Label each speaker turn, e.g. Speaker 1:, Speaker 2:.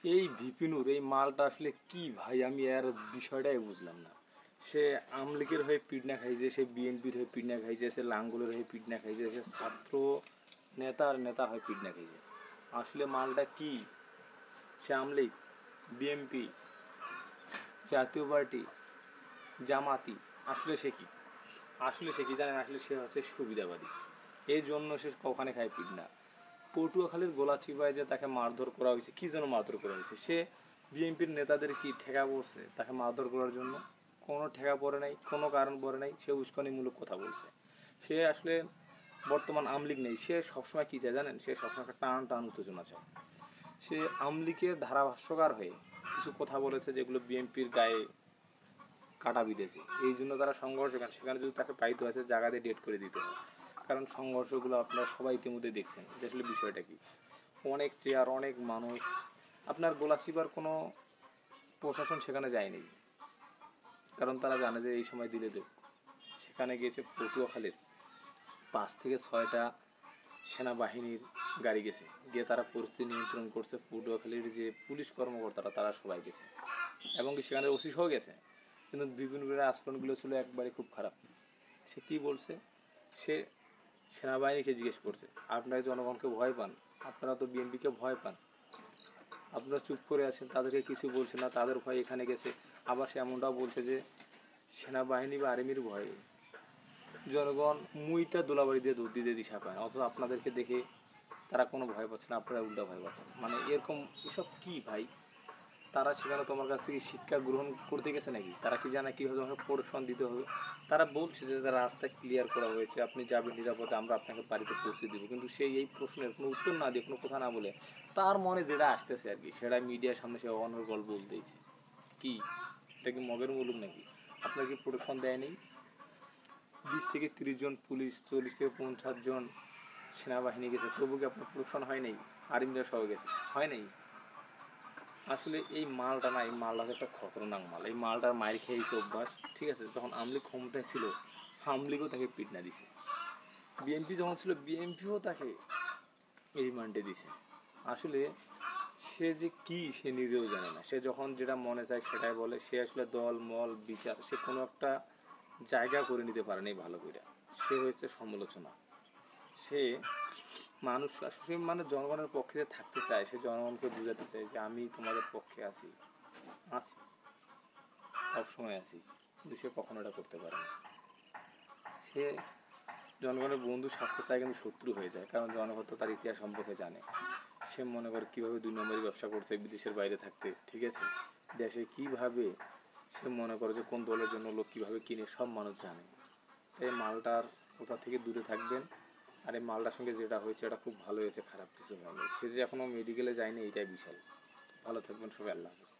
Speaker 1: এই বিপিনুর এই মালটা আসলে কি ভাই, আমি এর বিষয়টাই বুঝলাম না। সে আমলিগের হয়ে পিটনা খাইছে, সে বিএনপির হয়ে পিটনা খাইছে, সে লাঙ্গলের হয়ে পিটনা খাইছে, সে ছাত্র নেতার নেতা হয়ে পিটনা খাইছে। আসলে মালটা কি? সে আমলিগ, বিএনপি, জাতীয় পার্টি, জামাতি, আসলে সে কি? আসলে সে কি জানেন? আসলে সে হচ্ছে সুবিধাবাদী। এই জন্য সে কখনে খায় পিটনা। পটুয়াখালীর গোলাচিপায় যে তাকে মারধর করা হয়েছে, কি জন্য মারধর করা হয়েছে? সে বিএনপির নেতাদের কি ঠেকা পড়ছে তাকে মারধর করার জন্য? কোনো ঠেকা পড়ে নাই, কোনো কারণ পড়ে নাই। সে উস্কানিমূলক কথা বলছে। সে আসলে বর্তমান আমলিগ নেই, সে সবসময় কী চায় জানেন? সে সবসময় একটা টান টান উত্তেজনা চায়। সে আমলিগের ধারাভাষ্যকার হয়ে কিছু কথা বলেছে যেগুলো বিএনপির গায়ে কাটা বিঁধেছে। এই জন্য তারা সংঘর্ষ, সেখানে যদি তাকে পাইতে আছে জায়গাতে ডেট করে দিতে হয়। কারণ সংঘর্ষগুলো আপনারা সবাই ইতিমধ্যে দেখছেন যে আসলে বিষয়টা কি। অনেক চেয়ার, অনেক মানুষ, আপনার গোলাচিপার কোনো প্রশাসন সেখানে যায়নি, কারণ তারা জানে যে এই সময় দিলে দেব। সেখানে গিয়েছে পটুয়াখালীর 5 থেকে 6টা সেনাবাহিনীর গাড়ি গেছে, গিয়ে তারা পরিস্থিতি নিয়ন্ত্রণ করছে। পটুয়াখালীর যে পুলিশ কর্মকর্তারা তারা সবাই গেছে, এবং কি সেখানে ওসি সহ গেছে। কিন্তু বিভিন্ন আচরণগুলো ছিল একবারে খুব খারাপ। সে কী বলছে? সে সেনাবাহিনীকে জিজ্ঞেস করছে, আপনারা জনগণকে ভয় পান? আপনারা তো বিএনপিকে ভয় পান, আপনারা চুপ করে আছেন, তাদেরকে কিছু বলছে না, তাদের ভয় এখানে গেছে। আবার সে এমনটাও বলছে যে সেনাবাহিনী বা আর্মির ভয়ে জনগণ মুইটা দোলাবাড়ি দিয়ে দুধ দিতে দিশা পায় না, অথচ আপনাদেরকে দেখে তারা কোনো ভয় পাচ্ছে না, আপনারা উল্টা ভয় পাচ্ছেন। মানে এরকম এসব কি ভাই? তারা সেখানে তোমার কাছ থেকে শিক্ষা গ্রহণ করতে গেছে নাকি? তারা কি জানে কীভাবে তোমাকে প্রোটেকশন দিতে হবে? তারা বলছে যে তারা রাস্তা ক্লিয়ার করা হয়েছে, আপনি যাবেন নিরাপদে, আমরা আপনাকে বাড়িতে পৌঁছে দেবো। কিন্তু সেই এই প্রশ্নের কোনো উত্তর না দিয়ে, কোনো কথা না বলে, তার মনে যেটা আসতেছে আর কি, সেটা মিডিয়ার সামনে সে অনর্গল বলতেইছে। কি এটা কি মগের মুলুক নাকি? আপনার কি প্রোটেকশন দেয়নি? 20 থেকে 30 জন পুলিশ, 40 থেকে 50 জন সেনাবাহিনী গেছে, তবু কি আপনার প্রোটেকশন হয় নাই? আর্মিরা সহ গেছে, হয় নাই? আসলে এই মালটা না, এই মালটা একটা খতরনাক মাল। এই মালটার মায়ের খেয়েছে অভ্যাস। ঠিক আছে, যখন আমলিগ ক্ষমতায় ছিল, আমলিগও তাকে পিটনা দিছে। বিএনপি যখন ছিল, বিএনপিও তাকে রিমান্ডে দিছে। আসলে সে যে কি সে নিজেও জানে না। সে যখন যেটা মনে চায় সেটাই বলে। সে আসলে দল মল বিচার সে কোনো একটা জায়গা করে নিতে পারে নাই ভালো করে। সে হয়েছে সমালোচনা। সে মানুষ, সে মানে জনগণের পক্ষে যে থাকতে চায়, সে জনগণকে বুঝাতে চায় যে আমি তোমাদের পক্ষে আছি, আছি, সবসময় আছি। কিন্তু সে কখনো এটা করতে পারে না। সে জনগণের বন্ধু সাজতে চায়, কিন্তু শত্রু হয়ে যায়। কারণ জনগণ তো তার ইতিহাস সম্পর্কে জানে। সে মনে করে কীভাবে 2 নম্বরই ব্যবসা করছে বিদেশের বাইরে থাকতে, ঠিক আছে, দেশে কীভাবে সে মনে করে যে কোন দলের জন্য লোক কীভাবে কিনে, সব মানুষ জানে। তাই মালটার কোথা থেকে দূরে থাকবেন। আর এই মালটার সঙ্গে যেটা হয়েছে এটা খুব ভালো হয়েছে, খারাপ কিছু হয়নি। সে যে এখনও মেডিকেলে যায়নি, এইটাই বিশাল। ভালো থাকবেন সবাই, আল্লাহ হাফেজ।